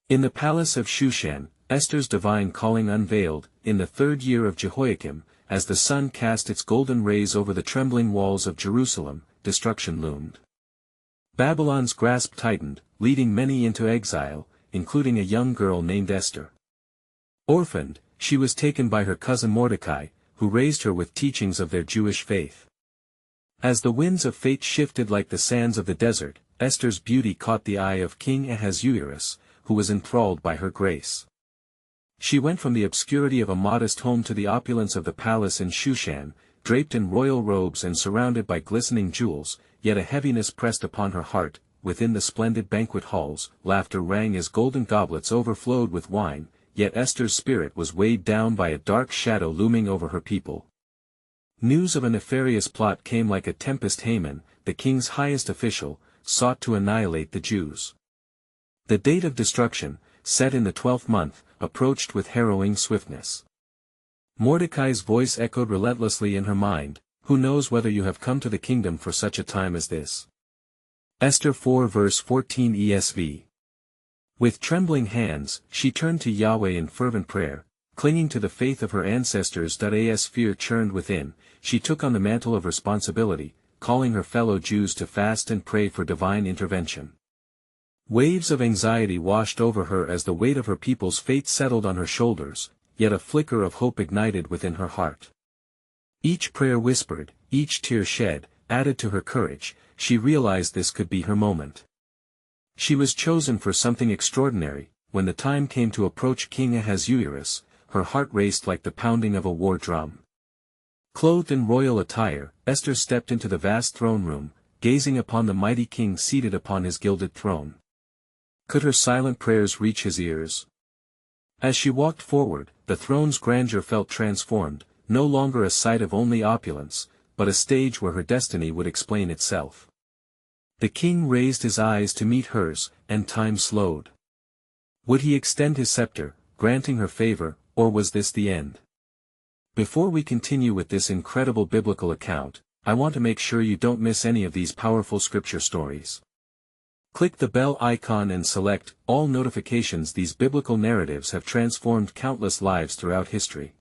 In the palace of Shushan, Esther's divine calling unveiled, in the 3rd year of Jehoiakim, as the sun cast its golden rays over the trembling walls of Jerusalem, destruction loomed. Babylon's grasp tightened, leading many into exile, including a young girl named Esther. Orphaned, she was taken by her cousin Mordecai, who raised her with teachings of their Jewish faith. As the winds of fate shifted like the sands of the desert, Esther's beauty caught the eye of King Ahasuerus, who was enthralled by her grace. She went from the obscurity of a modest home to the opulence of the palace in Shushan, draped in royal robes and surrounded by glistening jewels, yet a heaviness pressed upon her heart. Within the splendid banquet halls, laughter rang as golden goblets overflowed with wine, yet Esther's spirit was weighed down by a dark shadow looming over her people. News of a nefarious plot came like a tempest. Haman, the king's highest official, sought to annihilate the Jews. The date of destruction, set in the 12th month, approached with harrowing swiftness. Mordecai's voice echoed relentlessly in her mind, "Who knows whether you have come to the kingdom for such a time as this?" Esther 4 verse 14 ESV. With trembling hands, she turned to Yahweh in fervent prayer, clinging to the faith of her ancestors. As fear churned within, she took on the mantle of responsibility, calling her fellow Jews to fast and pray for divine intervention. Waves of anxiety washed over her as the weight of her people's fate settled on her shoulders, yet a flicker of hope ignited within her heart. Each prayer whispered, each tear shed, added to her courage. She realized this could be her moment. She was chosen for something extraordinary. When the time came to approach King Ahasuerus, her heart raced like the pounding of a war drum. Clothed in royal attire, Esther stepped into the vast throne room, gazing upon the mighty king seated upon his gilded throne. Could her silent prayers reach his ears? As she walked forward, the throne's grandeur felt transformed, no longer a sight of only opulence, but a stage where her destiny would explain itself. The king raised his eyes to meet hers, and time slowed. Would he extend his scepter, granting her favor, or was this the end? Before we continue with this incredible biblical account, I want to make sure you don't miss any of these powerful scripture stories. Click the bell icon and select all notifications. These biblical narratives have transformed countless lives throughout history.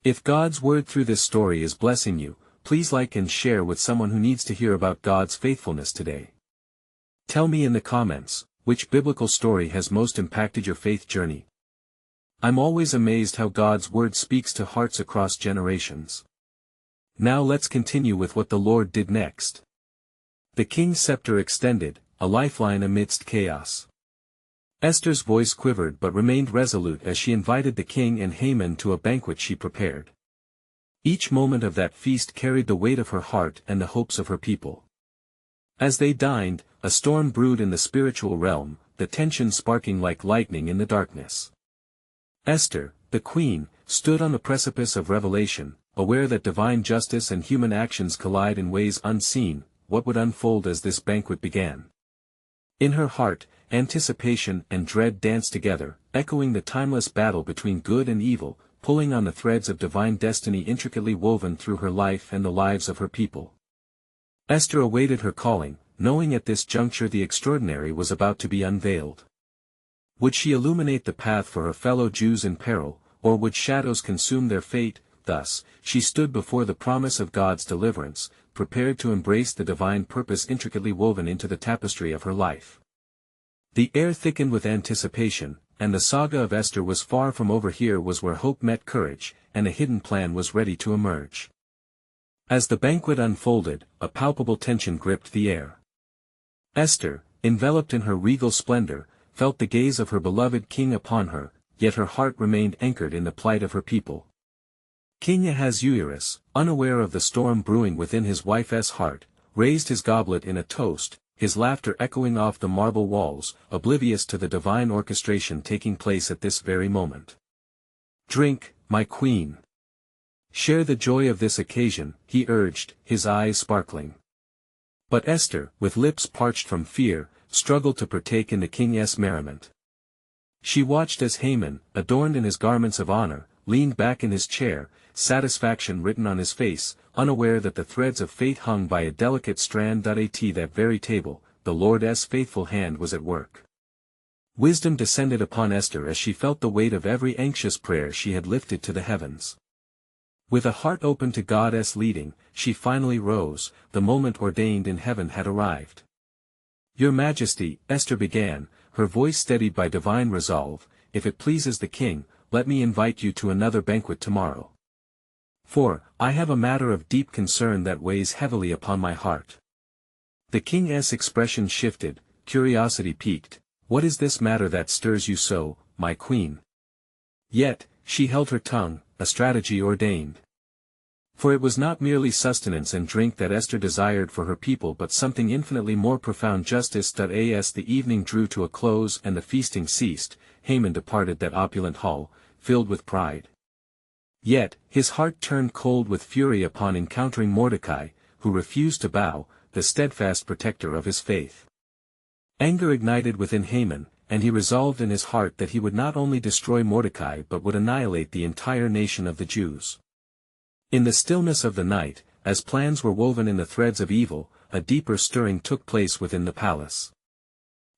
If God's word through this story is blessing you, please like and share with someone who needs to hear about God's faithfulness today. Tell me in the comments, which biblical story has most impacted your faith journey? I'm always amazed how God's word speaks to hearts across generations. Now let's continue with what the Lord did next. The king's scepter extended, a lifeline amidst chaos. Esther's voice quivered but remained resolute as she invited the king and Haman to a banquet she prepared. Each moment of that feast carried the weight of her heart and the hopes of her people. As they dined, a storm brewed in the spiritual realm, the tension sparking like lightning in the darkness. Esther, the queen, stood on the precipice of revelation, aware that divine justice and human actions collide in ways unseen. What would unfold as this banquet began? In her heart, anticipation and dread danced together, echoing the timeless battle between good and evil, pulling on the threads of divine destiny intricately woven through her life and the lives of her people. Esther awaited her calling, knowing at this juncture the extraordinary was about to be unveiled. Would she illuminate the path for her fellow Jews in peril, or would shadows consume their fate? Thus, she stood before the promise of God's deliverance, prepared to embrace the divine purpose intricately woven into the tapestry of her life. The air thickened with anticipation, and the saga of Esther was far from over. Here was where hope met courage, and a hidden plan was ready to emerge. As the banquet unfolded, a palpable tension gripped the air. Esther, enveloped in her regal splendor, felt the gaze of her beloved king upon her, yet her heart remained anchored in the plight of her people. King Ahasuerus, unaware of the storm brewing within his wife's heart, raised his goblet in a toast, his laughter echoing off the marble walls, oblivious to the divine orchestration taking place at this very moment. "Drink, my queen. Share the joy of this occasion," he urged, his eyes sparkling. But Esther, with lips parched from fear, struggled to partake in the king's merriment. She watched as Haman, adorned in his garments of honor, leaned back in his chair, satisfaction written on his face, unaware that the threads of fate hung by a delicate strand. At that very table, the Lord's faithful hand was at work. Wisdom descended upon Esther as she felt the weight of every anxious prayer she had lifted to the heavens. With a heart open to God's leading, she finally rose. The moment ordained in heaven had arrived. "Your Majesty," Esther began, her voice steadied by divine resolve, "if it pleases the king, let me invite you to another banquet tomorrow. For, I have a matter of deep concern that weighs heavily upon my heart." The king's expression shifted, curiosity piqued. "What is this matter that stirs you so, my queen?" Yet, she held her tongue, a strategy ordained. For it was not merely sustenance and drink that Esther desired for her people but something infinitely more profound. Justice. As the evening drew to a close and the feasting ceased, Haman departed that opulent hall, filled with pride. Yet, his heart turned cold with fury upon encountering Mordecai, who refused to bow, the steadfast protector of his faith. Anger ignited within Haman, and he resolved in his heart that he would not only destroy Mordecai but would annihilate the entire nation of the Jews. In the stillness of the night, as plans were woven in the threads of evil, a deeper stirring took place within the palace.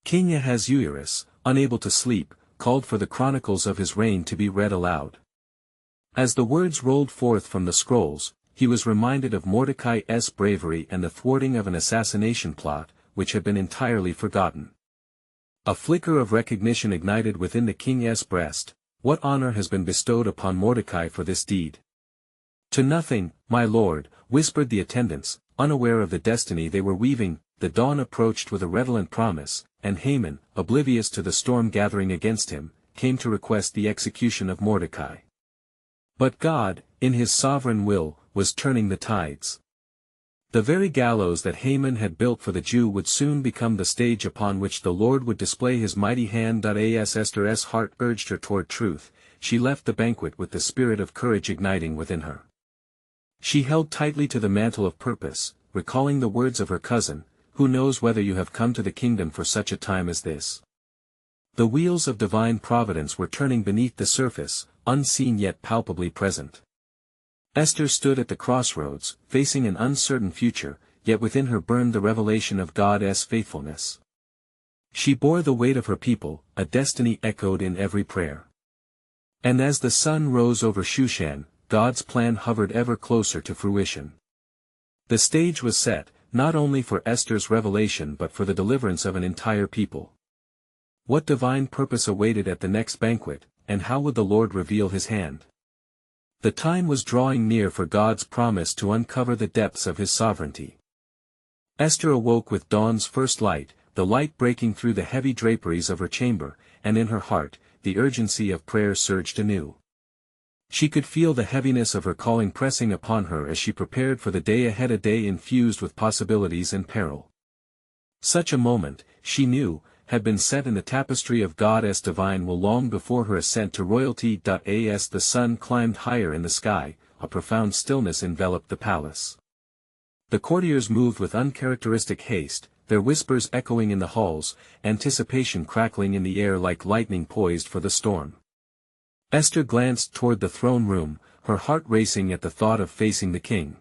King Ahasuerus, unable to sleep, called for the chronicles of his reign to be read aloud. As the words rolled forth from the scrolls, he was reminded of Mordecai's bravery and the thwarting of an assassination plot, which had been entirely forgotten. A flicker of recognition ignited within the king's breast. What honor has been bestowed upon Mordecai for this deed? To nothing, my lord, whispered the attendants, unaware of the destiny they were weaving. The dawn approached with a redolent promise, and Haman, oblivious to the storm gathering against him, came to request the execution of Mordecai. But God, in his sovereign will, was turning the tides. The very gallows that Haman had built for the Jew would soon become the stage upon which the Lord would display his mighty hand. As Esther's heart urged her toward truth, she left the banquet with the spirit of courage igniting within her. She held tightly to the mantle of purpose, recalling the words of her cousin, "Who knows whether you have come to the kingdom for such a time as this?" The wheels of divine providence were turning beneath the surface, unseen yet palpably present. Esther stood at the crossroads, facing an uncertain future, yet within her burned the revelation of God's faithfulness. She bore the weight of her people, a destiny echoed in every prayer. And as the sun rose over Shushan, God's plan hovered ever closer to fruition. The stage was set, not only for Esther's revelation but for the deliverance of an entire people. What divine purpose awaited at the next banquet, and how would the Lord reveal his hand? The time was drawing near for God's promise to uncover the depths of his sovereignty. Esther awoke with dawn's first light, the light breaking through the heavy draperies of her chamber, and in her heart, the urgency of prayer surged anew. She could feel the heaviness of her calling pressing upon her as she prepared for the day ahead, a day infused with possibilities and peril. Such a moment, she knew, had been set in the tapestry of God's divine will long before her ascent to royalty. As the sun climbed higher in the sky, a profound stillness enveloped the palace. The courtiers moved with uncharacteristic haste, their whispers echoing in the halls, anticipation crackling in the air like lightning poised for the storm. Esther glanced toward the throne room, her heart racing at the thought of facing the king.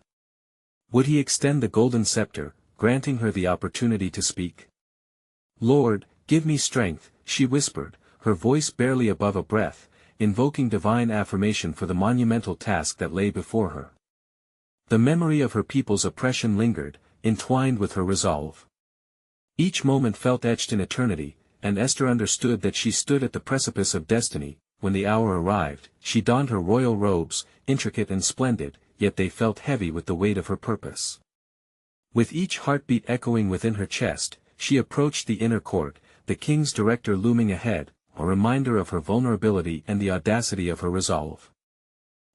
Would he extend the golden scepter, granting her the opportunity to speak? "Lord, give me strength," she whispered, her voice barely above a breath, invoking divine affirmation for the monumental task that lay before her. The memory of her people's oppression lingered, entwined with her resolve. Each moment felt etched in eternity, and Esther understood that she stood at the precipice of destiny. When the hour arrived, she donned her royal robes, intricate and splendid, yet they felt heavy with the weight of her purpose. With each heartbeat echoing within her chest, she approached the inner court, the king's director looming ahead, a reminder of her vulnerability and the audacity of her resolve.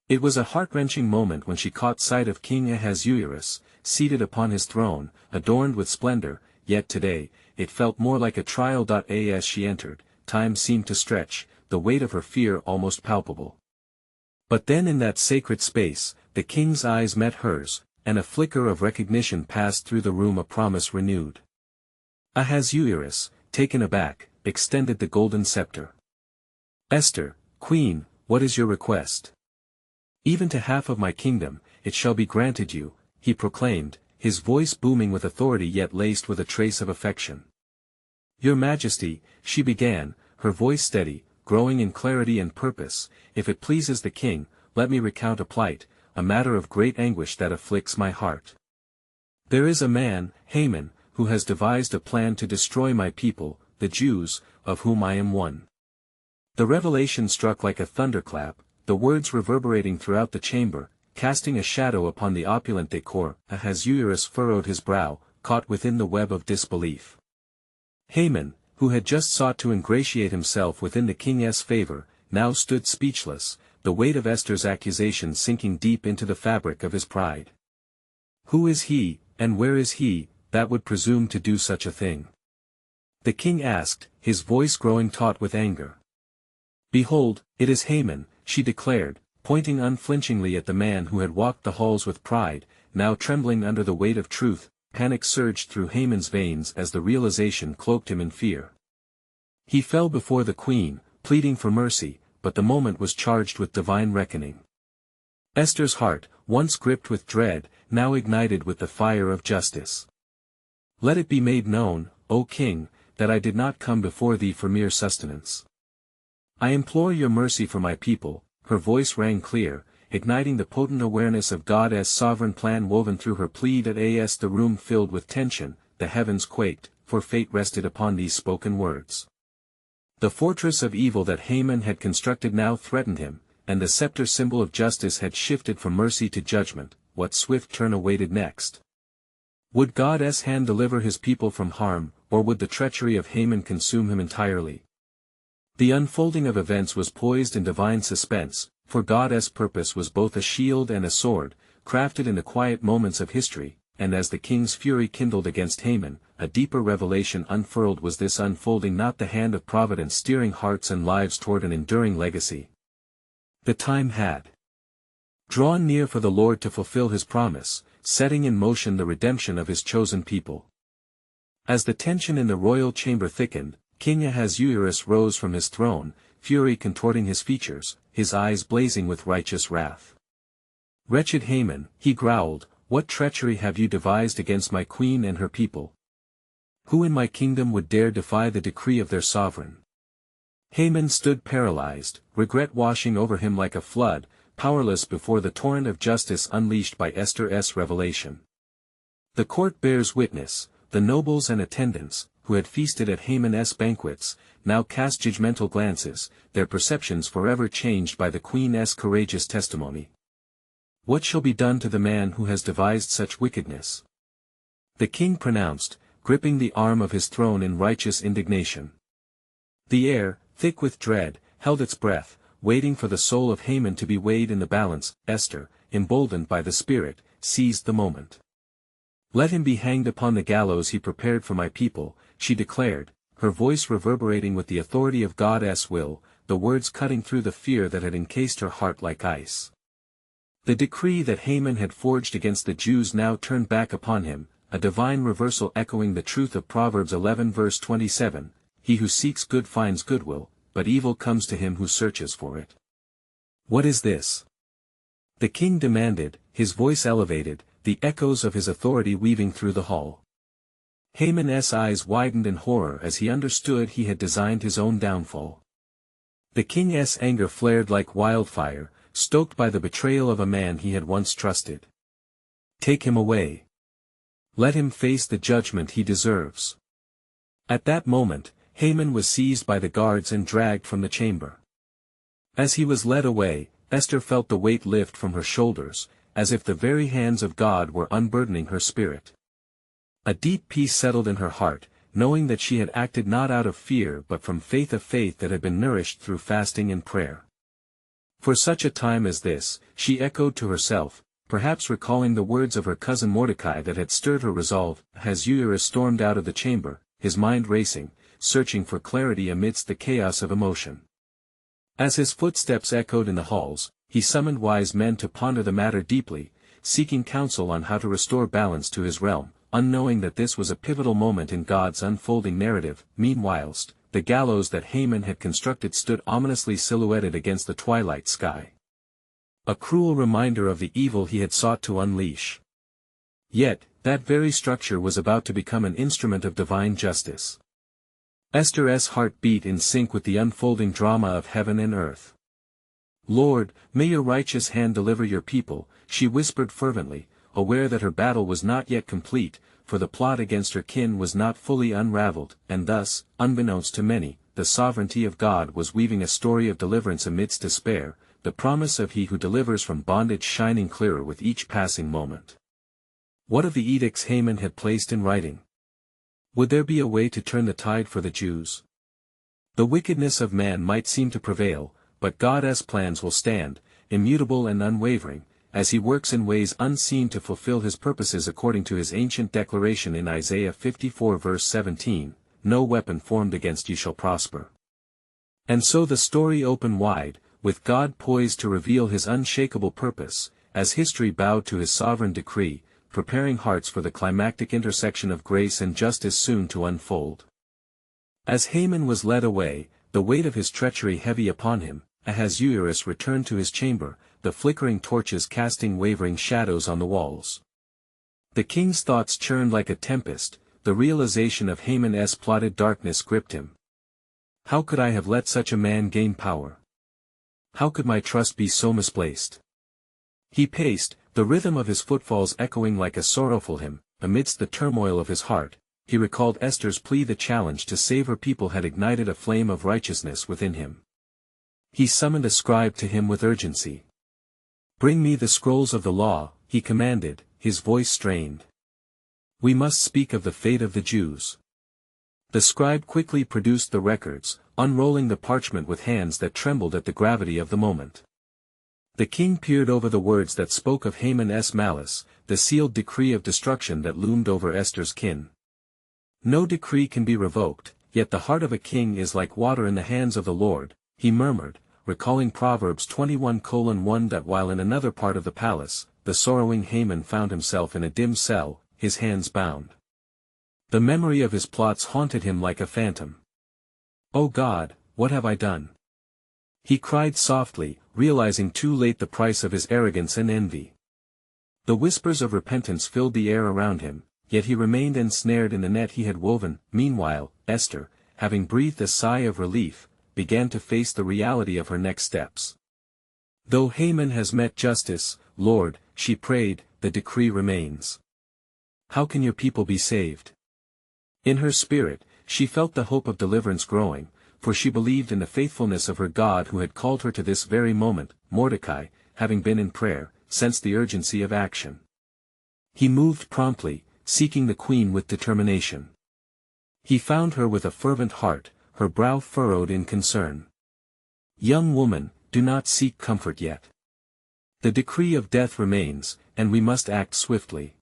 It was a heart-wrenching moment when she caught sight of King Ahasuerus, seated upon his throne, adorned with splendor, yet today, it felt more like a trial. As she entered, time seemed to stretch, the weight of her fear almost palpable. But then in that sacred space, the king's eyes met hers, and a flicker of recognition passed through the room, a promise renewed. Ahasuerus, taken aback, extended the golden scepter. "Esther, queen, what is your request?" "Even to half of my kingdom, it shall be granted you," he proclaimed, his voice booming with authority yet laced with a trace of affection. "Your Majesty," she began, her voice steady, growing in clarity and purpose, "If it pleases the king, let me recount a plight, a matter of great anguish that afflicts my heart. There is a man, Haman, who has devised a plan to destroy my people, the Jews, of whom I am one." The revelation struck like a thunderclap, the words reverberating throughout the chamber, casting a shadow upon the opulent decor. Ahasuerus furrowed his brow, caught within the web of disbelief. Haman, who had just sought to ingratiate himself within the king's favor, now stood speechless, the weight of Esther's accusation sinking deep into the fabric of his pride. Who is he, and where is he, that would presume to do such a thing? The king asked, his voice growing taut with anger. "Behold, it is Haman," she declared, pointing unflinchingly at the man who had walked the halls with pride, now trembling under the weight of truth. Panic surged through Haman's veins as the realization cloaked him in fear. He fell before the queen, pleading for mercy, but the moment was charged with divine reckoning. Esther's heart, once gripped with dread, now ignited with the fire of justice. "Let it be made known, O king, that I did not come before thee for mere sustenance. I implore your mercy for my people." Her voice rang clear, igniting the potent awareness of God's sovereign plan woven through her plead. As the room filled with tension, the heavens quaked, for fate rested upon these spoken words. The fortress of evil that Haman had constructed now threatened him, and the scepter symbol of justice had shifted from mercy to judgment. What swift turn awaited next? Would God's hand deliver his people from harm, or would the treachery of Haman consume him entirely? The unfolding of events was poised in divine suspense, for God's purpose was both a shield and a sword, crafted in the quiet moments of history, and as the king's fury kindled against Haman, a deeper revelation unfurled. Was this unfolding not the hand of providence steering hearts and lives toward an enduring legacy? The time had drawn near for the Lord to fulfill his promise, setting in motion the redemption of his chosen people. As the tension in the royal chamber thickened, King Ahasuerus rose from his throne, fury contorting his features, his eyes blazing with righteous wrath. "Wretched Haman," he growled, "what treachery have you devised against my queen and her people? Who in my kingdom would dare defy the decree of their sovereign?" Haman stood paralyzed, regret washing over him like a flood, powerless before the torrent of justice unleashed by Esther's revelation. The court bears witness, the nobles and attendants, who had feasted at Haman's banquets, now cast judgmental glances, their perceptions forever changed by the queen's courageous testimony. What shall be done to the man who has devised such wickedness? The king pronounced, gripping the arm of his throne in righteous indignation. The air, thick with dread, held its breath, waiting for the soul of Haman to be weighed in the balance. Esther, emboldened by the Spirit, seized the moment. "Let him be hanged upon the gallows he prepared for my people," she declared, her voice reverberating with the authority of God's will, the words cutting through the fear that had encased her heart like ice. The decree that Haman had forged against the Jews now turned back upon him, a divine reversal echoing the truth of Proverbs 11 verse 27, "He who seeks good finds goodwill, but evil comes to him who searches for it." "What is this?" the king demanded, his voice elevated, the echoes of his authority weaving through the hall. Haman's eyes widened in horror as he understood he had designed his own downfall. The king's anger flared like wildfire, stoked by the betrayal of a man he had once trusted. "Take him away. Let him face the judgment he deserves." At that moment, Haman was seized by the guards and dragged from the chamber. As he was led away, Esther felt the weight lift from her shoulders, as if the very hands of God were unburdening her spirit. A deep peace settled in her heart, knowing that she had acted not out of fear but from faith, a faith that had been nourished through fasting and prayer. For such a time as this, she echoed to herself, perhaps recalling the words of her cousin Mordecai that had stirred her resolve. Ahasuerus stormed out of the chamber, his mind racing, searching for clarity amidst the chaos of emotion. As his footsteps echoed in the halls, he summoned wise men to ponder the matter deeply, seeking counsel on how to restore balance to his realm, unknowing that this was a pivotal moment in God's unfolding narrative. Meanwhilest, the gallows that Haman had constructed stood ominously silhouetted against the twilight sky. A cruel reminder of the evil he had sought to unleash. Yet, that very structure was about to become an instrument of divine justice. Esther's heart beat in sync with the unfolding drama of heaven and earth. "Lord, may your righteous hand deliver your people," she whispered fervently, aware that her battle was not yet complete, for the plot against her kin was not fully unraveled, and thus, unbeknownst to many, the sovereignty of God was weaving a story of deliverance amidst despair, the promise of He who delivers from bondage shining clearer with each passing moment. What of the edicts Haman had placed in writing? Would there be a way to turn the tide for the Jews? The wickedness of man might seem to prevail, but God's plans will stand, immutable and unwavering, as He works in ways unseen to fulfill His purposes according to His ancient declaration in Isaiah 54 verse 17, "No weapon formed against you shall prosper." And so the story opened wide, with God poised to reveal His unshakable purpose, as history bowed to His sovereign decree, preparing hearts for the climactic intersection of grace and justice soon to unfold. As Haman was led away, the weight of his treachery heavy upon him, Ahasuerus returned to his chamber, the flickering torches casting wavering shadows on the walls. The king's thoughts churned like a tempest, the realization of Haman's plotted darkness gripped him. How could I have let such a man gain power? How could my trust be so misplaced? He paced, the rhythm of his footfalls echoing like a sorrowful hymn. Amidst the turmoil of his heart, he recalled Esther's plea. The challenge to save her people had ignited a flame of righteousness within him. He summoned a scribe to him with urgency. "Bring me the scrolls of the law," he commanded, his voice strained. "We must speak of the fate of the Jews." The scribe quickly produced the records, unrolling the parchment with hands that trembled at the gravity of the moment. The king peered over the words that spoke of Haman's malice, the sealed decree of destruction that loomed over Esther's kin. "No decree can be revoked, yet the heart of a king is like water in the hands of the Lord," he murmured, recalling Proverbs 21:1. That while in another part of the palace, the sorrowing Haman found himself in a dim cell, his hands bound. The memory of his plots haunted him like a phantom. "O God, what have I done?" he cried softly, realizing too late the price of his arrogance and envy. The whispers of repentance filled the air around him, yet he remained ensnared in the net he had woven. Meanwhile, Esther, having breathed a sigh of relief, began to face the reality of her next steps. "Though Haman has met justice, Lord," she prayed, "the decree remains. How can your people be saved?" In her spirit, she felt the hope of deliverance growing, for she believed in the faithfulness of her God who had called her to this very moment. Mordecai, having been in prayer, sensed the urgency of action. He moved promptly, seeking the queen with determination. He found her with a fervent heart, her brow furrowed in concern. "Young woman, do not seek comfort yet. The decree of death remains, and we must act swiftly.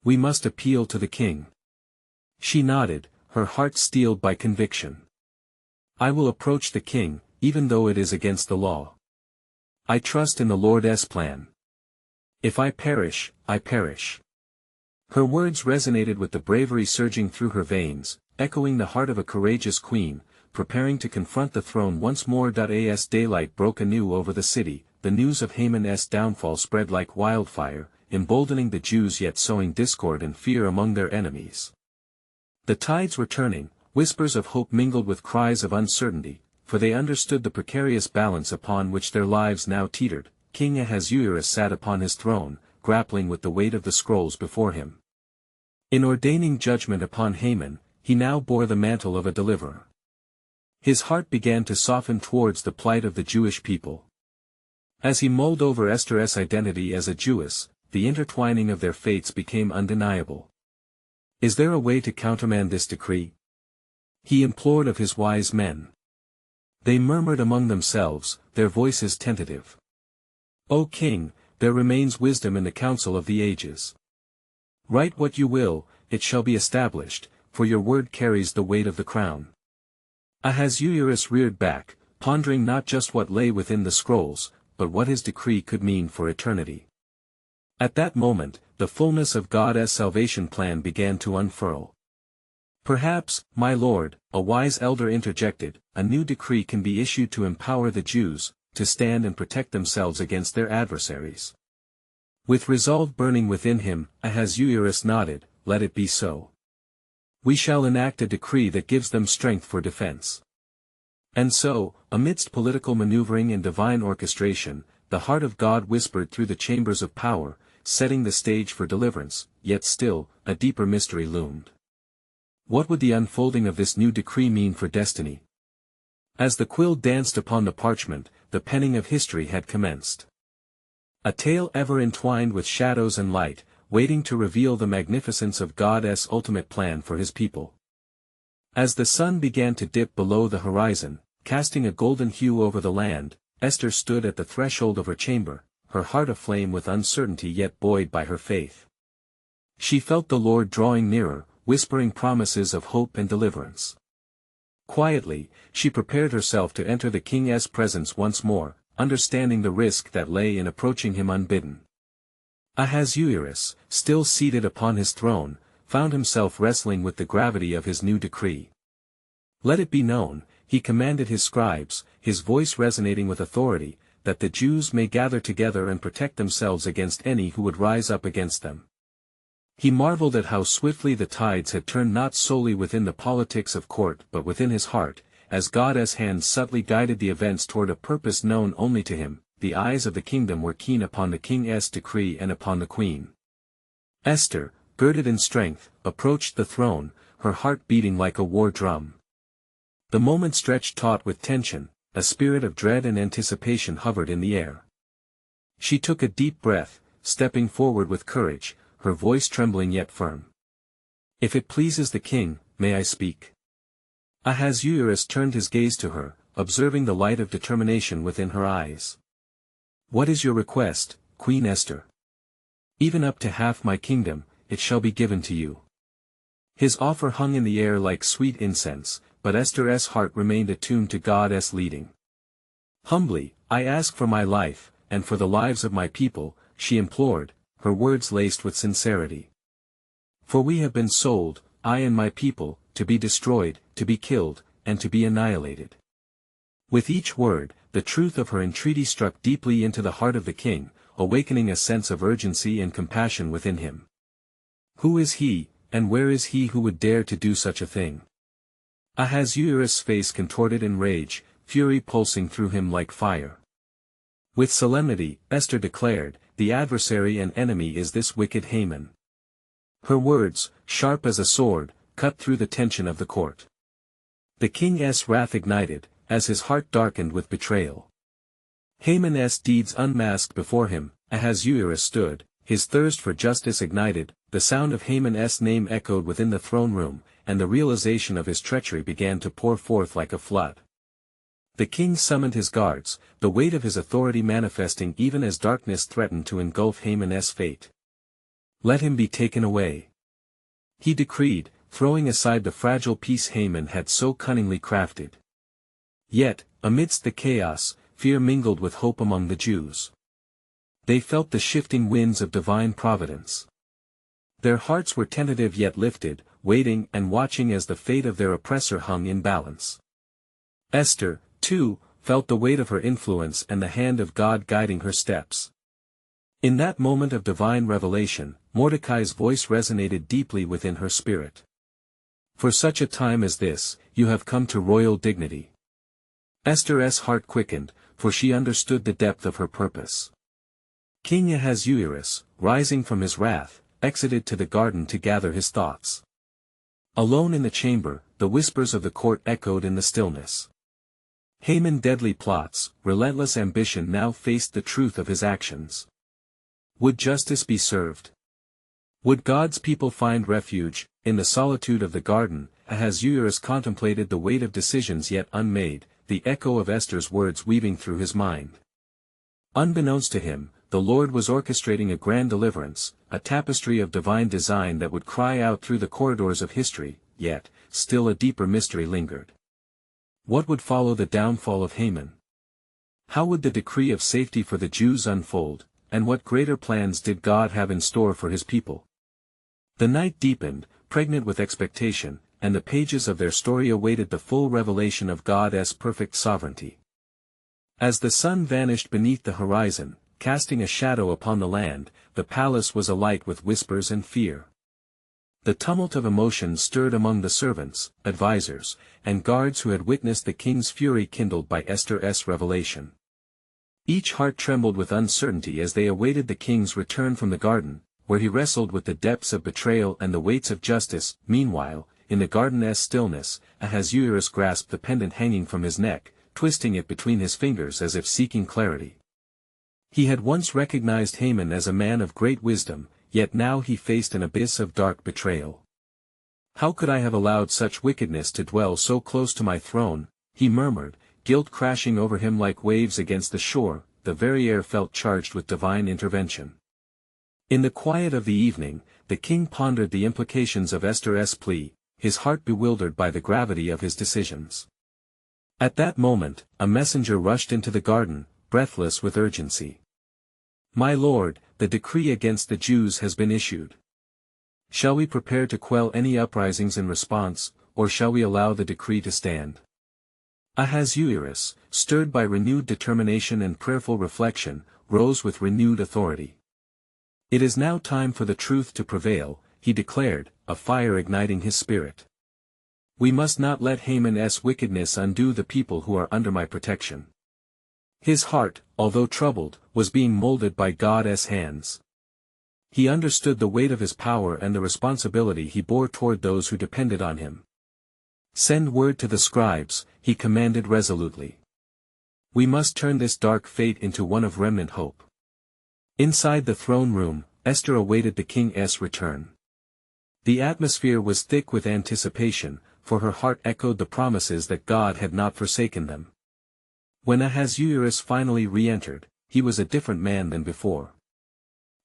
We must appeal to the king." She nodded, her heart steeled by conviction. "I will approach the king, even though it is against the law. I trust in the Lord's plan. If I perish, I perish." Her words resonated with the bravery surging through her veins, echoing the heart of a courageous queen, preparing to confront the throne once more. As daylight broke anew over the city, the news of Haman's downfall spread like wildfire, emboldening the Jews yet sowing discord and fear among their enemies. The tides were turning, whispers of hope mingled with cries of uncertainty, for they understood the precarious balance upon which their lives now teetered. King Ahasuerus sat upon his throne, grappling with the weight of the scrolls before him. In ordaining judgment upon Haman, he now bore the mantle of a deliverer. His heart began to soften towards the plight of the Jewish people. As he mulled over Esther's identity as a Jewess, the intertwining of their fates became undeniable. Is there a way to countermand this decree? He implored of his wise men. They murmured among themselves, their voices tentative. "O king, there remains wisdom in the council of the ages. Write what you will, it shall be established, for your word carries the weight of the crown." Ahasuerus reared back, pondering not just what lay within the scrolls, but what his decree could mean for eternity. At that moment, the fullness of God's salvation plan began to unfurl. "Perhaps, my lord," a wise elder interjected, "a new decree can be issued to empower the Jews, to stand and protect themselves against their adversaries." With resolve burning within him, Ahasuerus nodded, "Let it be so. We shall enact a decree that gives them strength for defense. And so, amidst political maneuvering and divine orchestration, the heart of God whispered through the chambers of power, setting the stage for deliverance, yet still, a deeper mystery loomed. What would the unfolding of this new decree mean for destiny? As the quill danced upon the parchment, the penning of history had commenced. A tale ever entwined with shadows and light, waiting to reveal the magnificence of God's ultimate plan for his people. As the sun began to dip below the horizon, casting a golden hue over the land, Esther stood at the threshold of her chamber, her heart aflame with uncertainty yet buoyed by her faith. She felt the Lord drawing nearer, whispering promises of hope and deliverance. Quietly, she prepared herself to enter the king's presence once more, understanding the risk that lay in approaching him unbidden. Ahasuerus, still seated upon his throne, found himself wrestling with the gravity of his new decree. Let it be known, he commanded his scribes, his voice resonating with authority, that the Jews may gather together and protect themselves against any who would rise up against them. He marveled at how swiftly the tides had turned not solely within the politics of court but within his heart, as God's hand subtly guided the events toward a purpose known only to him. The eyes of the kingdom were keen upon the king's decree and upon the queen. Esther, girded in strength, approached the throne, her heart beating like a war drum. The moment stretched taut with tension, a spirit of dread and anticipation hovered in the air. She took a deep breath, stepping forward with courage, her voice trembling yet firm. "If it pleases the king, may I speak?" Ahasuerus turned his gaze to her, observing the light of determination within her eyes. "What is your request, Queen Esther?" "Even up to half my kingdom, it shall be given to you." His offer hung in the air like sweet incense, but Esther's heart remained attuned to God's leading. "Humbly, I ask for my life, and for the lives of my people," she implored, her words laced with sincerity. "For we have been sold, I and my people, to be destroyed, to be killed, and to be annihilated." With each word, the truth of her entreaty struck deeply into the heart of the king, awakening a sense of urgency and compassion within him. Who is he, and where is he who would dare to do such a thing? Ahasuerus' face contorted in rage, fury pulsing through him like fire. With solemnity, Esther declared, "The adversary and enemy is this wicked Haman." Her words, sharp as a sword, cut through the tension of the court. The king's wrath ignited, as his heart darkened with betrayal. Haman's deeds unmasked before him, Ahasuerus stood, his thirst for justice ignited, the sound of Haman's name echoed within the throne room, and the realization of his treachery began to pour forth like a flood. The king summoned his guards, the weight of his authority manifesting even as darkness threatened to engulf Haman's fate. "Let him be taken away," he decreed, throwing aside the fragile peace Haman had so cunningly crafted. Yet, amidst the chaos, fear mingled with hope among the Jews. They felt the shifting winds of divine providence. Their hearts were tentative yet lifted, waiting and watching as the fate of their oppressor hung in balance. Esther, too, felt the weight of her influence and the hand of God guiding her steps. In that moment of divine revelation, Mordecai's voice resonated deeply within her spirit. "For such a time as this, you have come to royal dignity." Esther's heart quickened, for she understood the depth of her purpose. King Ahasuerus, rising from his wrath, exited to the garden to gather his thoughts. Alone in the chamber, the whispers of the court echoed in the stillness. Haman's deadly plots, relentless ambition now faced the truth of his actions. Would justice be served? Would God's people find refuge? In the solitude of the garden, Ahasuerus contemplated the weight of decisions yet unmade, the echo of Esther's words weaving through his mind. Unbeknownst to him, the Lord was orchestrating a grand deliverance, a tapestry of divine design that would cry out through the corridors of history, yet, still a deeper mystery lingered. What would follow the downfall of Haman? How would the decree of safety for the Jews unfold, and what greater plans did God have in store for his people? The night deepened, pregnant with expectation, and the pages of their story awaited the full revelation of God's perfect sovereignty. As the sun vanished beneath the horizon, casting a shadow upon the land, the palace was alight with whispers and fear. The tumult of emotion stirred among the servants, advisers, and guards who had witnessed the king's fury kindled by Esther's revelation. Each heart trembled with uncertainty as they awaited the king's return from the garden, where he wrestled with the depths of betrayal and the weights of justice. Meanwhile, in the garden's stillness, Ahasuerus grasped the pendant hanging from his neck, twisting it between his fingers as if seeking clarity. He had once recognized Haman as a man of great wisdom, yet now he faced an abyss of dark betrayal. "How could I have allowed such wickedness to dwell so close to my throne?" he murmured, guilt crashing over him like waves against the shore. The very air felt charged with divine intervention. In the quiet of the evening, the king pondered the implications of Esther's plea, his heart bewildered by the gravity of his decisions. At that moment, a messenger rushed into the garden, breathless with urgency. "My lord, the decree against the Jews has been issued. Shall we prepare to quell any uprisings in response, or shall we allow the decree to stand?" Ahasuerus, stirred by renewed determination and prayerful reflection, rose with renewed authority. "It is now time for the truth to prevail," he declared, a fire igniting his spirit. "We must not let Haman's wickedness undo the people who are under my protection." His heart, although troubled, was being molded by God's hands. He understood the weight of his power and the responsibility he bore toward those who depended on him. "Send word to the scribes," he commanded resolutely. "We must turn this dark fate into one of remnant hope." Inside the throne room, Esther awaited the king's return. The atmosphere was thick with anticipation, for her heart echoed the promises that God had not forsaken them. When Ahasuerus finally re-entered, he was a different man than before.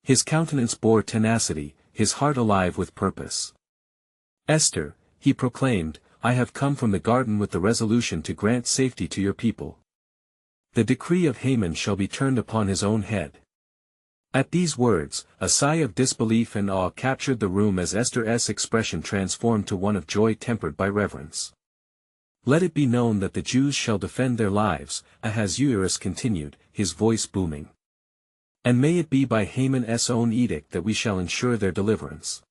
His countenance bore tenacity, his heart alive with purpose. "Esther," he proclaimed, "I have come from the garden with the resolution to grant safety to your people. The decree of Haman shall be turned upon his own head." At these words, a sigh of disbelief and awe captured the room as Esther's expression transformed to one of joy tempered by reverence. "Let it be known that the Jews shall defend their lives," Ahasuerus continued, his voice booming. "And may it be by Haman's own edict that we shall ensure their deliverance."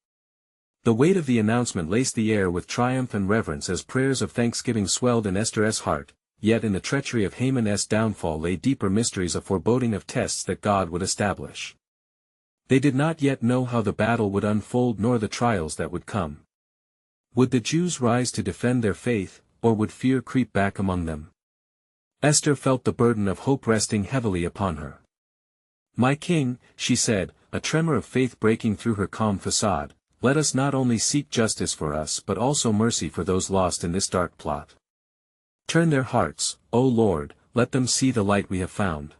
The weight of the announcement laced the air with triumph and reverence as prayers of thanksgiving swelled in Esther's heart, yet in the treachery of Haman's downfall lay deeper mysteries of foreboding of tests that God would establish. They did not yet know how the battle would unfold nor the trials that would come. Would the Jews rise to defend their faith, or would fear creep back among them? Esther felt the burden of hope resting heavily upon her. "My king," she said, a tremor of faith breaking through her calm facade, "let us not only seek justice for us but also mercy for those lost in this dark plot. Turn their hearts, O Lord, let them see the light we have found."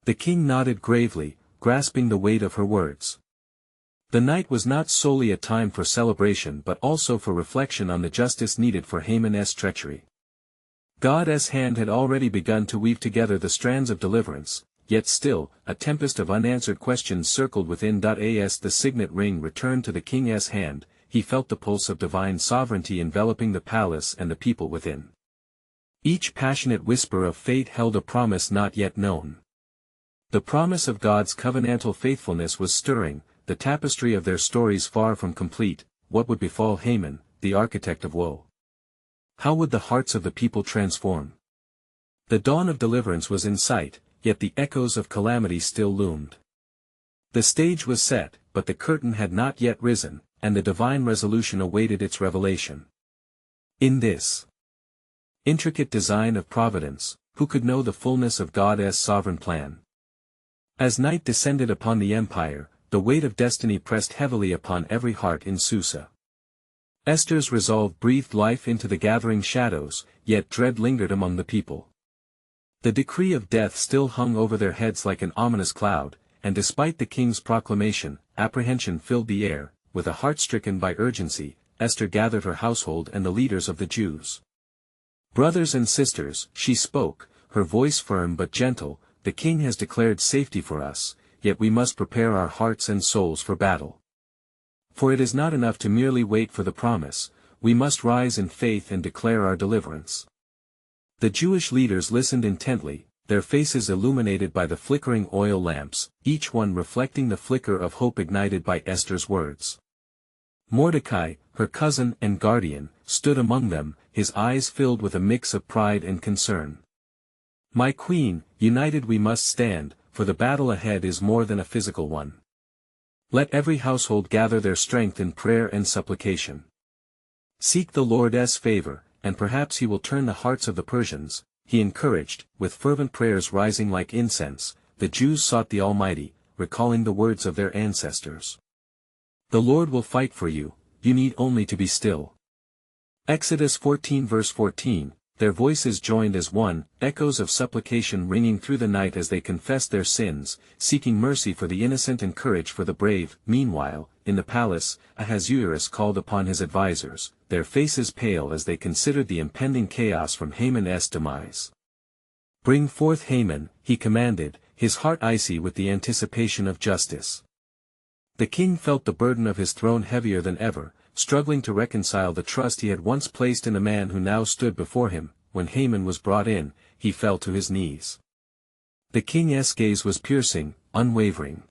The king nodded gravely, grasping the weight of her words. The night was not solely a time for celebration but also for reflection on the justice needed for Haman's treachery. God's hand had already begun to weave together the strands of deliverance, yet still, a tempest of unanswered questions circled within. As the signet ring returned to the king's hand, he felt the pulse of divine sovereignty enveloping the palace and the people within. Each passionate whisper of fate held a promise not yet known. The promise of God's covenantal faithfulness was stirring, the tapestry of their stories far from complete. What would befall Haman, the architect of woe? How would the hearts of the people transform? The dawn of deliverance was in sight, yet the echoes of calamity still loomed. The stage was set, but the curtain had not yet risen, and the divine resolution awaited its revelation. In this intricate design of providence, who could know the fullness of God's sovereign plan? As night descended upon the empire, the weight of destiny pressed heavily upon every heart in Susa. Esther's resolve breathed life into the gathering shadows, yet dread lingered among the people. The decree of death still hung over their heads like an ominous cloud, and despite the king's proclamation, apprehension filled the air. With a heart stricken by urgency, Esther gathered her household and the leaders of the Jews. "Brothers and sisters," she spoke, her voice firm but gentle, "the king has declared safety for us, yet we must prepare our hearts and souls for battle. For it is not enough to merely wait for the promise, we must rise in faith and declare our deliverance." The Jewish leaders listened intently, their faces illuminated by the flickering oil lamps, each one reflecting the flicker of hope ignited by Esther's words. Mordecai, her cousin and guardian, stood among them, his eyes filled with a mix of pride and concern. "My queen, united we must stand, for the battle ahead is more than a physical one. Let every household gather their strength in prayer and supplication. Seek the Lord's favor, and perhaps he will turn the hearts of the Persians." He encouraged, with fervent prayers rising like incense. The Jews sought the Almighty, recalling the words of their ancestors. "The Lord will fight for you, you need only to be still." Exodus 14 verse 14, their voices joined as one, echoes of supplication ringing through the night as they confessed their sins, seeking mercy for the innocent and courage for the brave. Meanwhile, in the palace, Ahasuerus called upon his advisers, their faces pale as they considered the impending chaos from Haman's demise. "Bring forth Haman," he commanded, his heart icy with the anticipation of justice. The king felt the burden of his throne heavier than ever, struggling to reconcile the trust he had once placed in the man who now stood before him. When Haman was brought in, he fell to his knees. The king's gaze was piercing, unwavering.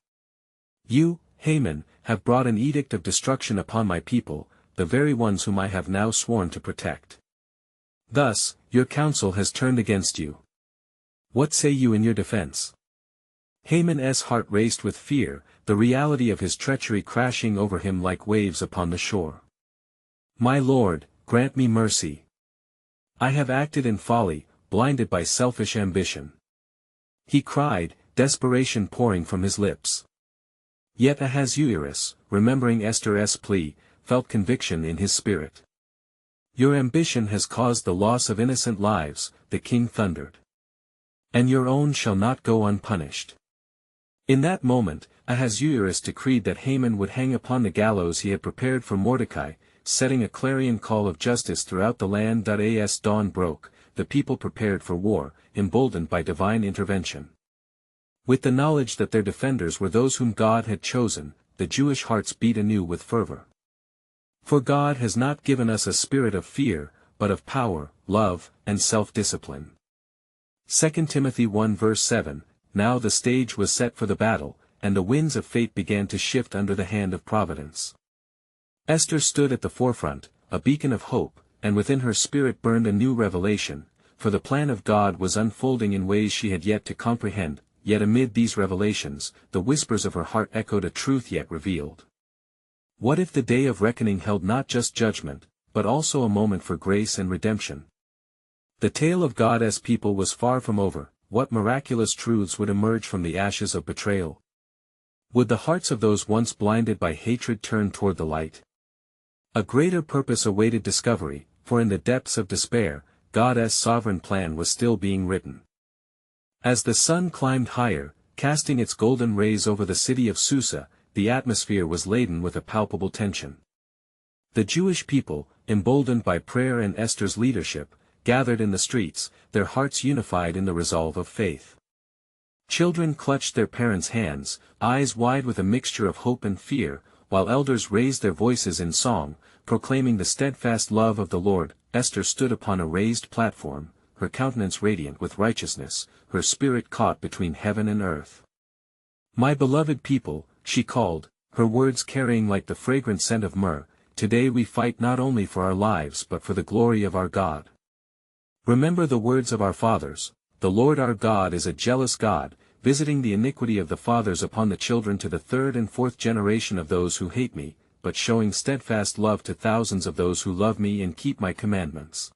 "You, Haman, have brought an edict of destruction upon my people, the very ones whom I have now sworn to protect. Thus, your counsel has turned against you. What say you in your defense?" Haman's heart raced with fear, the reality of his treachery crashing over him like waves upon the shore. "My lord, grant me mercy. I have acted in folly, blinded by selfish ambition," he cried, desperation pouring from his lips. Yet Ahasuerus, remembering Esther's plea, felt conviction in his spirit. "Your ambition has caused the loss of innocent lives," the king thundered. "And your own shall not go unpunished." In that moment, Ahasuerus decreed that Haman would hang upon the gallows he had prepared for Mordecai, setting a clarion call of justice throughout the land. As dawn broke, the people prepared for war, emboldened by divine intervention. With the knowledge that their defenders were those whom God had chosen, the Jewish hearts beat anew with fervor. "For God has not given us a spirit of fear, but of power, love, and self-discipline." 2 Timothy 1 verse 7, Now the stage was set for the battle, and the winds of fate began to shift under the hand of providence. Esther stood at the forefront, a beacon of hope, and within her spirit burned a new revelation, for the plan of God was unfolding in ways she had yet to comprehend. Yet amid these revelations, the whispers of her heart echoed a truth yet revealed. What if the day of reckoning held not just judgment, but also a moment for grace and redemption? The tale of God's people was far from over. What miraculous truths would emerge from the ashes of betrayal? Would the hearts of those once blinded by hatred turn toward the light? A greater purpose awaited discovery, for in the depths of despair, God's sovereign plan was still being written. As the sun climbed higher, casting its golden rays over the city of Susa, the atmosphere was laden with a palpable tension. The Jewish people, emboldened by prayer and Esther's leadership, gathered in the streets, their hearts unified in the resolve of faith. Children clutched their parents' hands, eyes wide with a mixture of hope and fear, while elders raised their voices in song, proclaiming the steadfast love of the Lord. Esther stood upon a raised platform, her countenance radiant with righteousness, her spirit caught between heaven and earth. "My beloved people," she called, her words carrying like the fragrant scent of myrrh, "today we fight not only for our lives but for the glory of our God. Remember the words of our fathers, the Lord our God is a jealous God, visiting the iniquity of the fathers upon the children to the third and fourth generation of those who hate me, but showing steadfast love to thousands of those who love me and keep my commandments."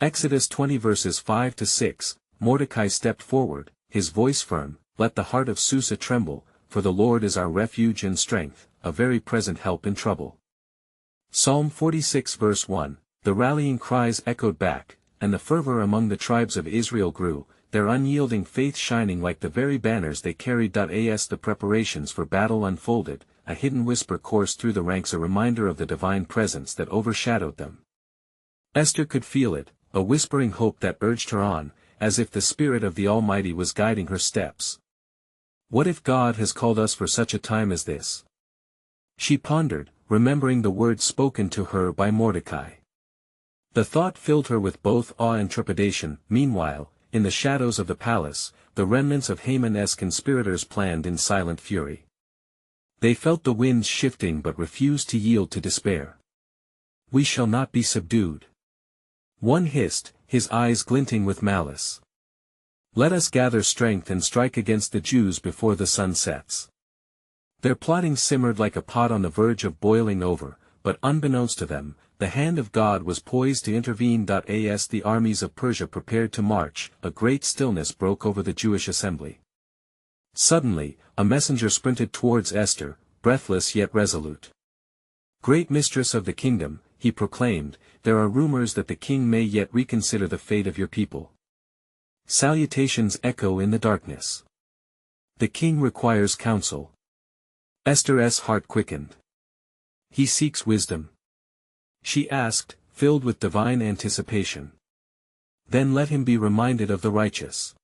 Exodus 20 verses 5-6, Mordecai stepped forward, his voice firm, "Let the heart of Susa tremble, for the Lord is our refuge and strength, a very present help in trouble." Psalm 46 verse 1, the rallying cries echoed back, and the fervor among the tribes of Israel grew, their unyielding faith shining like the very banners they carried. As the preparations for battle unfolded, a hidden whisper coursed through the ranks, a reminder of the divine presence that overshadowed them. Esther could feel it, a whispering hope that urged her on, as if the Spirit of the Almighty was guiding her steps. What if God has called us for such a time as this? She pondered, remembering the words spoken to her by Mordecai. The thought filled her with both awe and trepidation. Meanwhile, in the shadows of the palace, the remnants of Haman's conspirators planned in silent fury. They felt the winds shifting but refused to yield to despair. "We shall not be subdued," one hissed, his eyes glinting with malice. "Let us gather strength and strike against the Jews before the sun sets." Their plotting simmered like a pot on the verge of boiling over, but unbeknownst to them, the hand of God was poised to intervene. As the armies of Persia prepared to march, a great stillness broke over the Jewish assembly. Suddenly, a messenger sprinted towards Esther, breathless yet resolute. "Great mistress of the kingdom," he proclaimed, "there are rumors that the king may yet reconsider the fate of your people." Salutations echo in the darkness. "The king requires counsel." Esther's heart quickened. "He seeks wisdom?" she asked, filled with divine anticipation. "Then let him be reminded of the righteous.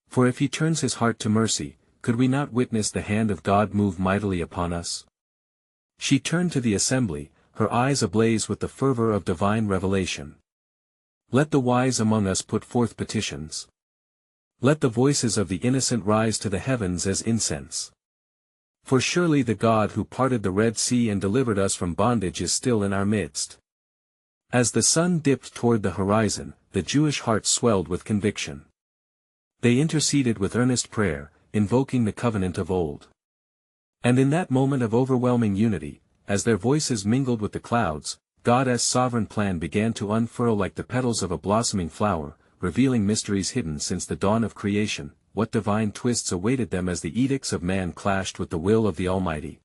For if he turns his heart to mercy, could we not witness the hand of God move mightily upon us?" She turned to the assembly, her eyes ablaze with the fervor of divine revelation. "Let the wise among us put forth petitions. Let the voices of the innocent rise to the heavens as incense. For surely the God who parted the Red Sea and delivered us from bondage is still in our midst." As the sun dipped toward the horizon, the Jewish hearts swelled with conviction. They interceded with earnest prayer, invoking the covenant of old. And in that moment of overwhelming unity, as their voices mingled with the clouds, God's sovereign plan began to unfurl like the petals of a blossoming flower, revealing mysteries hidden since the dawn of creation. What divine twists awaited them as the edicts of man clashed with the will of the Almighty.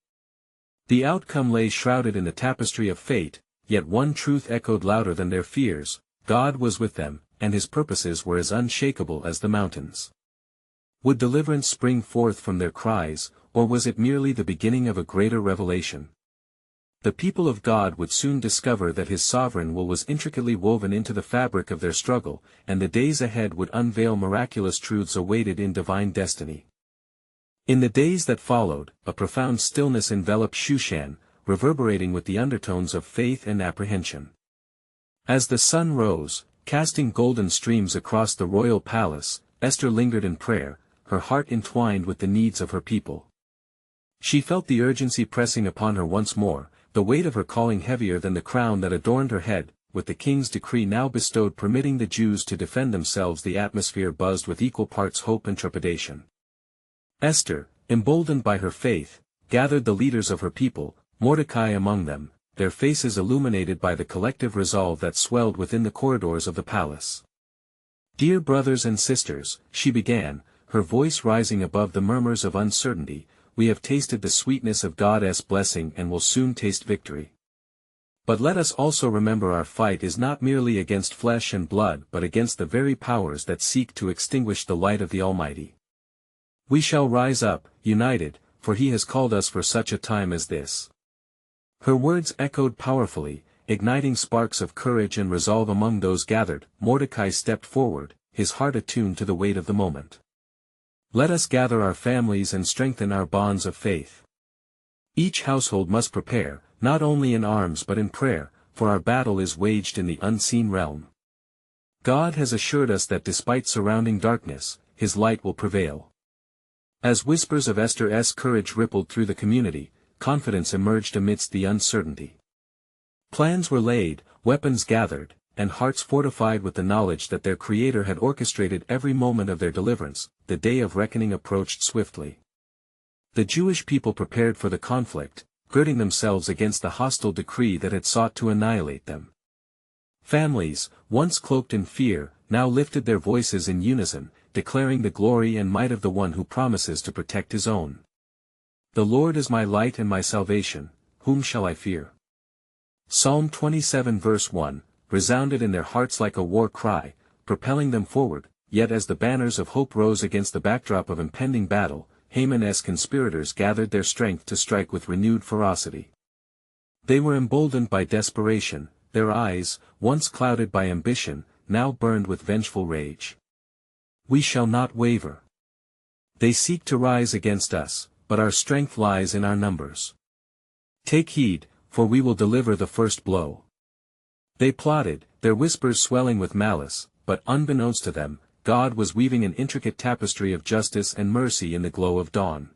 The outcome lay shrouded in the tapestry of fate, yet one truth echoed louder than their fears: God was with them, and his purposes were as unshakable as the mountains. Would deliverance spring forth from their cries, or was it merely the beginning of a greater revelation? The people of God would soon discover that his sovereign will was intricately woven into the fabric of their struggle, and the days ahead would unveil miraculous truths awaited in divine destiny. In the days that followed, a profound stillness enveloped Shushan, reverberating with the undertones of faith and apprehension. As the sun rose, casting golden streams across the royal palace, Esther lingered in prayer, her heart entwined with the needs of her people. She felt the urgency pressing upon her once more, the weight of her calling heavier than the crown that adorned her head. With the king's decree now bestowed permitting the Jews to defend themselves, the atmosphere buzzed with equal parts hope and trepidation. Esther, emboldened by her faith, gathered the leaders of her people, Mordecai among them, their faces illuminated by the collective resolve that swelled within the corridors of the palace. "Dear brothers and sisters," she began, her voice rising above the murmurs of uncertainty, "we have tasted the sweetness of God's blessing and will soon taste victory. But let us also remember our fight is not merely against flesh and blood but against the very powers that seek to extinguish the light of the Almighty. We shall rise up, united, for he has called us for such a time as this." Her words echoed powerfully, igniting sparks of courage and resolve among those gathered. Mordecai stepped forward, his heart attuned to the weight of the moment. "Let us gather our families and strengthen our bonds of faith. Each household must prepare, not only in arms but in prayer, for our battle is waged in the unseen realm. God has assured us that despite surrounding darkness, his light will prevail." As whispers of Esther's courage rippled through the community, confidence emerged amidst the uncertainty. Plans were laid, weapons gathered, and hearts fortified with the knowledge that their Creator had orchestrated every moment of their deliverance. The day of reckoning approached swiftly. The Jewish people prepared for the conflict, girding themselves against the hostile decree that had sought to annihilate them. Families, once cloaked in fear, now lifted their voices in unison, declaring the glory and might of the one who promises to protect his own. "The Lord is my light and my salvation, whom shall I fear?" Psalm 27 verse 1, resounded in their hearts like a war cry, propelling them forward. Yet as the banners of hope rose against the backdrop of impending battle, Haman's conspirators gathered their strength to strike with renewed ferocity. They were emboldened by desperation, their eyes, once clouded by ambition, now burned with vengeful rage. "We shall not waver. They seek to rise against us, but our strength lies in our numbers. Take heed, for we will deliver the first blow." They plotted, their whispers swelling with malice, but unbeknownst to them, God was weaving an intricate tapestry of justice and mercy in the glow of dawn.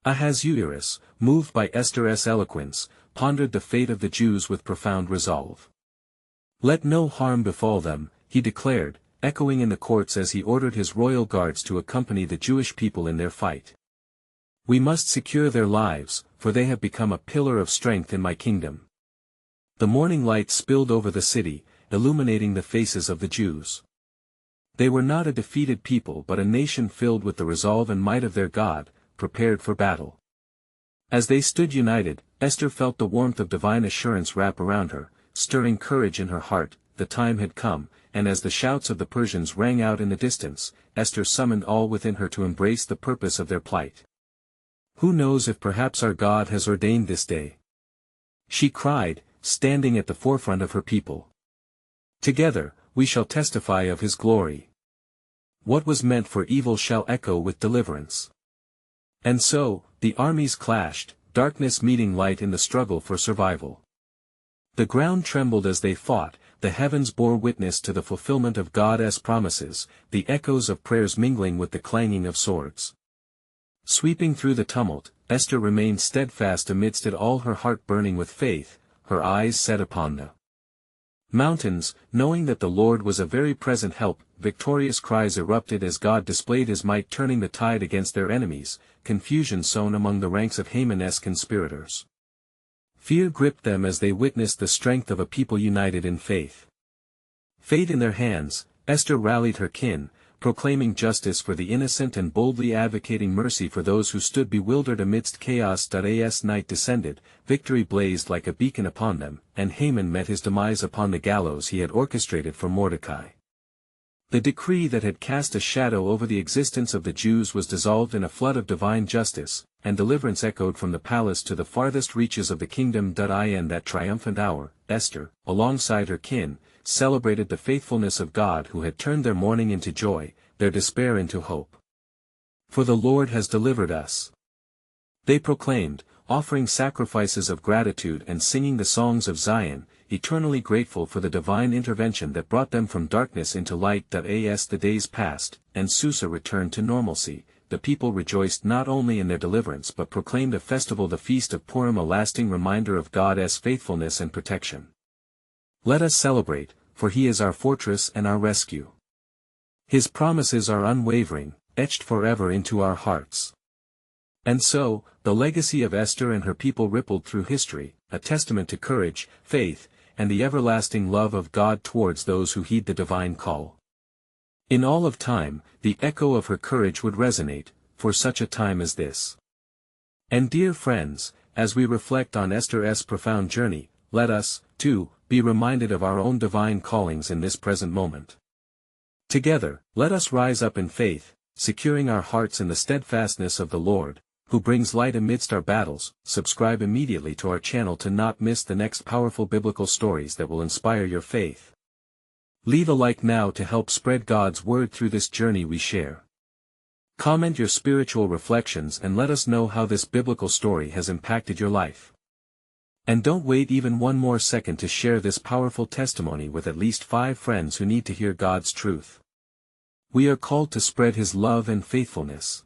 Ahasuerus, moved by Esther's eloquence, pondered the fate of the Jews with profound resolve. "Let no harm befall them," he declared, echoing in the courts as he ordered his royal guards to accompany the Jewish people in their fight. "We must secure their lives, for they have become a pillar of strength in my kingdom." The morning light spilled over the city, illuminating the faces of the Jews. They were not a defeated people but a nation filled with the resolve and might of their God, prepared for battle. As they stood united, Esther felt the warmth of divine assurance wrap around her, stirring courage in her heart. The time had come, and as the shouts of the Persians rang out in the distance, Esther summoned all within her to embrace the purpose of their plight. "Who knows if perhaps our God has ordained this day?" she cried, standing at the forefront of her people. "Together, we shall testify of his glory. What was meant for evil shall echo with deliverance." And so, the armies clashed, darkness meeting light in the struggle for survival. The ground trembled as they fought, the heavens bore witness to the fulfillment of God's promises, the echoes of prayers mingling with the clanging of swords. Sweeping through the tumult, Esther remained steadfast amidst it all, her heart burning with faith, her eyes set upon the mountains, knowing that the Lord was a very present help. Victorious cries erupted as God displayed his might, turning the tide against their enemies, confusion sown among the ranks of Haman's conspirators. Fear gripped them as they witnessed the strength of a people united in faith. Fate in their hands, Esther rallied her kin, proclaiming justice for the innocent and boldly advocating mercy for those who stood bewildered amidst chaos. As night descended, victory blazed like a beacon upon them, and Haman met his demise upon the gallows he had orchestrated for Mordecai. The decree that had cast a shadow over the existence of the Jews was dissolved in a flood of divine justice, and deliverance echoed from the palace to the farthest reaches of the kingdom. In that triumphant hour, Esther, alongside her kin, celebrated the faithfulness of God who had turned their mourning into joy, their despair into hope. "For the Lord has delivered us," they proclaimed, offering sacrifices of gratitude and singing the songs of Zion, eternally grateful for the divine intervention that brought them from darkness into light. As the days passed, and Susa returned to normalcy, the people rejoiced not only in their deliverance but proclaimed a festival, the Feast of Purim, a lasting reminder of God's faithfulness and protection. "Let us celebrate, for he is our fortress and our rescue. His promises are unwavering, etched forever into our hearts." And so, the legacy of Esther and her people rippled through history, a testament to courage, faith, and the everlasting love of God towards those who heed the divine call. In all of time, the echo of her courage would resonate, for such a time as this. And dear friends, as we reflect on Esther's profound journey, let us, too, be reminded of our own divine callings in this present moment. Together, let us rise up in faith, securing our hearts in the steadfastness of the Lord, who brings light amidst our battles. Subscribe immediately to our channel to not miss the next powerful biblical stories that will inspire your faith. Leave a like now to help spread God's word through this journey we share. Comment your spiritual reflections and let us know how this biblical story has impacted your life. And don't wait even one more second to share this powerful testimony with at least 5 friends who need to hear God's truth. We are called to spread His love and faithfulness.